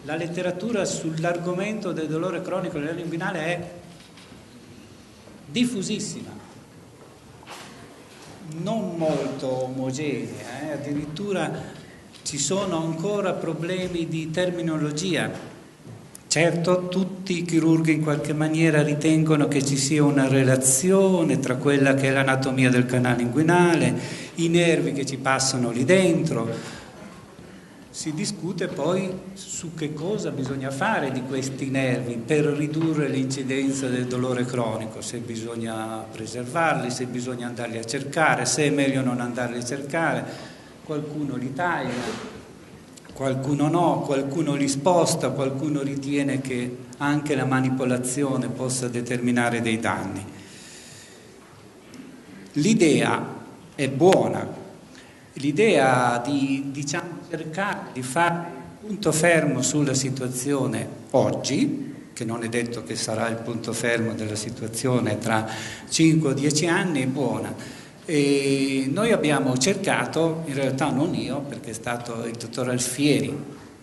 la letteratura sull'argomento del dolore cronico dell'ernia inguinale è diffusissima, non molto omogenea, addirittura ci sono ancora problemi di terminologia. Certo, tutti i chirurghi in qualche maniera ritengono che ci sia una relazione tra quella che è l'anatomia del canale inguinale, i nervi che ci passano lì dentro. Si discute poi su che cosa bisogna fare di questi nervi per ridurre l'incidenza del dolore cronico, se bisogna preservarli, se bisogna andarli a cercare, se è meglio non andarli a cercare. Qualcuno li taglia, qualcuno no, qualcuno li sposta, qualcuno ritiene che anche la manipolazione possa determinare dei danni. L'idea è buona, l'idea di cercare di fare il punto fermo sulla situazione oggi, che non è detto che sarà il punto fermo della situazione tra 5 o 10 anni, è buona. E noi abbiamo cercato, in realtà non io, perché è stato il dottor Alfieri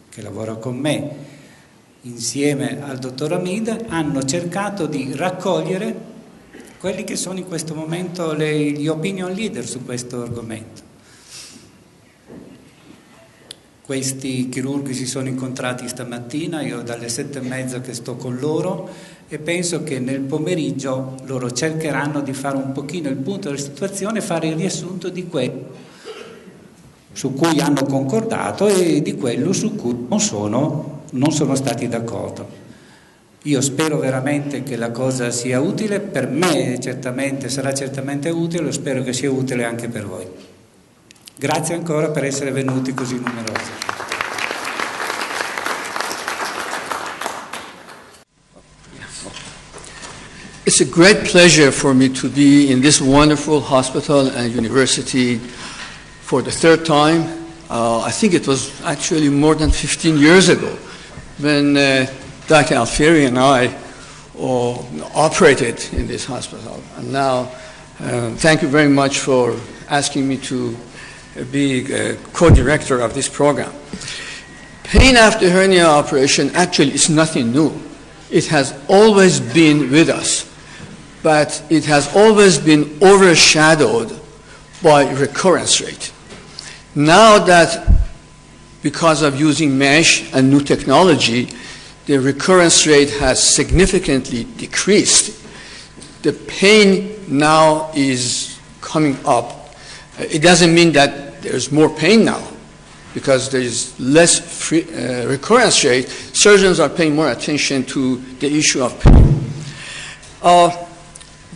che lavora con me, insieme al dottor Hamid, hanno cercato di raccogliere quelli che sono in questo momento gli opinion leader su questo argomento. Questi chirurghi si sono incontrati stamattina, io dalle 7:30 che sto con loro, e penso che nel pomeriggio loro cercheranno di fare un pochino il punto della situazione e fare il riassunto di quello su cui hanno concordato e di quello su cui non sono stati d'accordo. Io spero veramente che la cosa sia utile, per me sarà certamente utile, spero che sia utile anche per voi. Grazie ancora per essere venuti così numerosi. It's a great pleasure for me to be in this wonderful hospital and university for the third time. I think it was actually more than 15 years ago when Dr. Alfieri and I operated in this hospital. And now, thank you very much for asking me to be a co-director of this program. Pain after hernia operation actually is nothing new. It has always been with us, but it has always been overshadowed by recurrence rate. Now that, because of using mesh and new technology, the recurrence rate has significantly decreased, the pain now is coming up. It doesn't mean that there's more pain now, because there is less recurrence rate. Surgeons are paying more attention to the issue of pain.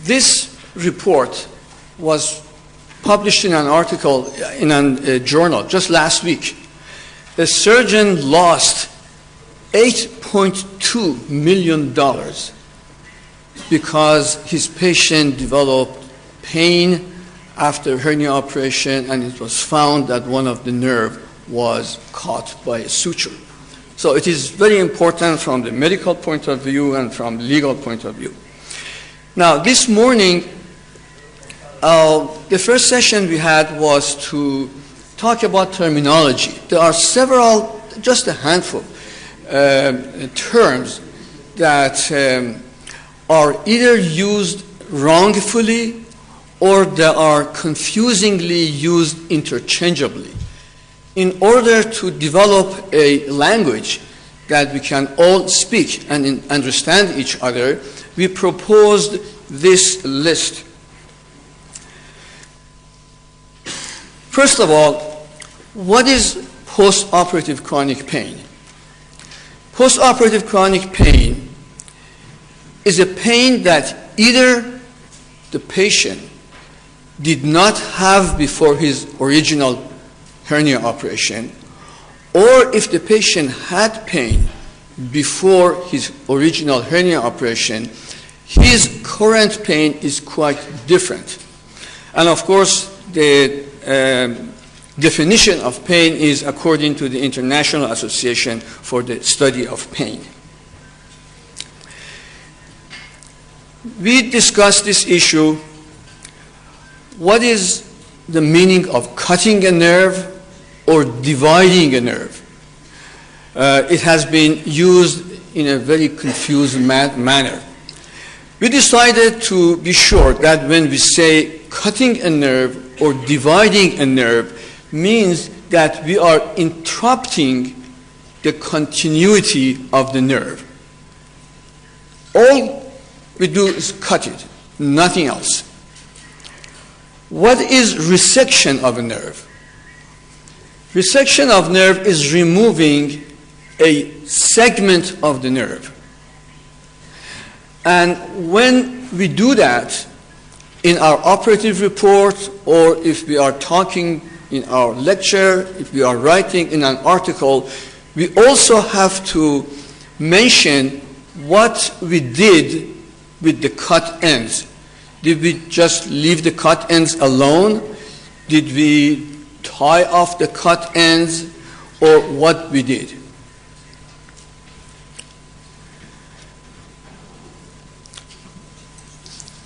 This report was published in an article in a journal just last week. A surgeon lost $8.2 million because his patient developed pain after hernia operation, and it was found that one of the nerve was caught by a suture. So it is very important from the medical point of view and from the legal point of view. Now, this morning, the first session we had was to talk about terminology. There are several, just a handful, terms that are either used wrongfully or they are confusingly used interchangeably. In order to develop a language that we can all speak and understand each other, we proposed this list. First of all, what is post-operative chronic pain? Post-operative chronic pain is a pain that either the patient did not have before his original hernia operation, or if the patient had pain before his original hernia operation, his current pain is quite different. And of course, the definition of pain is according to the International Association for the Study of Pain. We discussed this issue. What is the meaning of cutting a nerve or dividing a nerve? it has been used in a very confused manner. We decided to be sure that when we say cutting a nerve or dividing a nerve means that we are interrupting the continuity of the nerve. All we do is cut it, nothing else. What is resection of a nerve? Resection of nerve is removing a segment of the nerve. And when we do that in our operative report, or if we are talking in our lecture, if we are writing in an article, we also have to mention what we did with the cut ends. Did we just leave the cut ends alone? Did we tie off the cut ends, or what we did?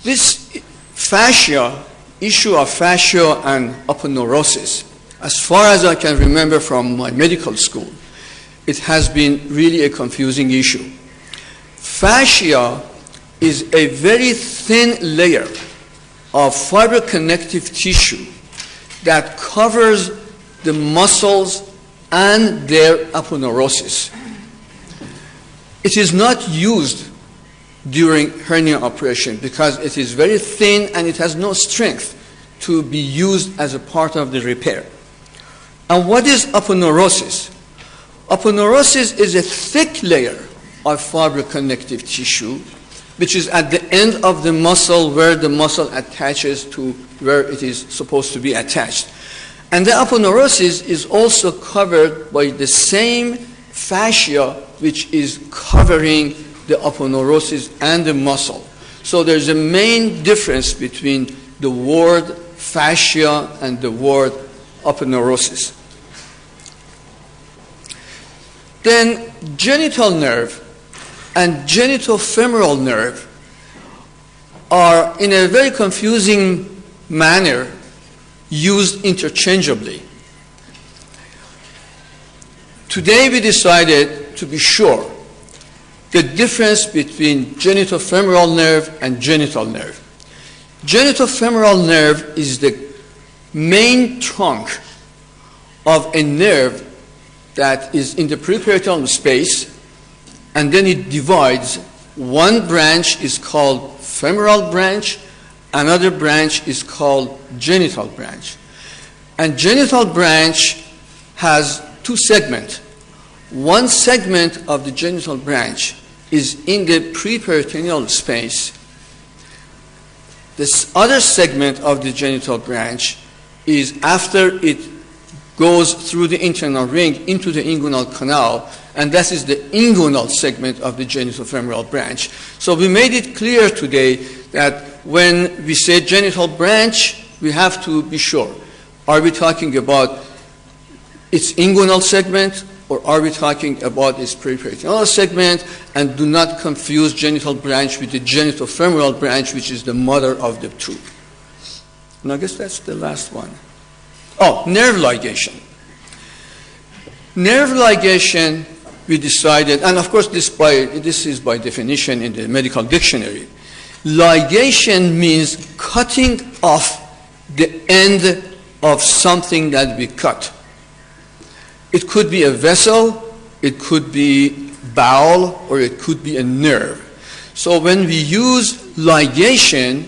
This fascia, issue of fascia and aponeurosis, as far as I can remember from my medical school, it has been really a confusing issue. Fascia is a very thin layer of fibroconnective tissue that covers the muscles and their aponeurosis. It is not used during hernia operation because it is very thin and it has no strength to be used as a part of the repair. And what is aponeurosis? Aponeurosis is a thick layer of fibroconnective tissue which is at the end of the muscle where the muscle attaches to where it is supposed to be attached. And the aponeurosis is also covered by the same fascia which is covering the aponeurosis and the muscle. So there's a main difference between the word fascia and the word aponeurosis. Then genital nerve and genitofemoral nerve are in a very confusing manner used interchangeably. Today we decided to be sure the difference between genitofemoral nerve and genital nerve. Genitofemoral nerve is the main trunk of a nerve that is in the preperitoneal space, and then it divides. One branch is called femoral branch, another branch is called genital branch. And genital branch has two segments. One segment of the genital branch is in the preperitoneal space. This other segment of the genital branch is after it goes through the internal ring into the inguinal canal, and that is the inguinal segment of the genitofemoral branch. So we made it clear today that when we say genital branch, we have to be sure. Are we talking about its inguinal segment, or are we talking about its preperitoneal segment? And do not confuse genital branch with the genitofemoral branch, which is the mother of the two. And I guess that's the last one. Oh, nerve ligation. Nerve ligation, we decided, and of course this is by definition in the medical dictionary. Ligation means cutting off the end of something that we cut. It could be a vessel, it could be bowel, or it could be a nerve. So when we use ligation,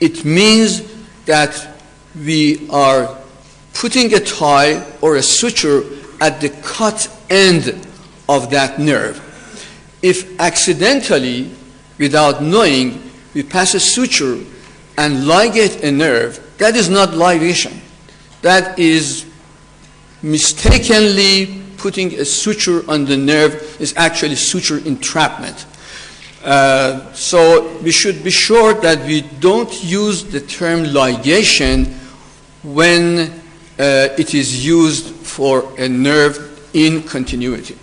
it means that we are putting a tie or a suture at the cut end of that nerve. If accidentally, without knowing, we pass a suture and ligate a nerve, that is not ligation. That is mistakenly putting a suture on the nerve, is actually suture entrapment. So we should be sure that we don't use the term ligation when it is used for a nerve in continuity.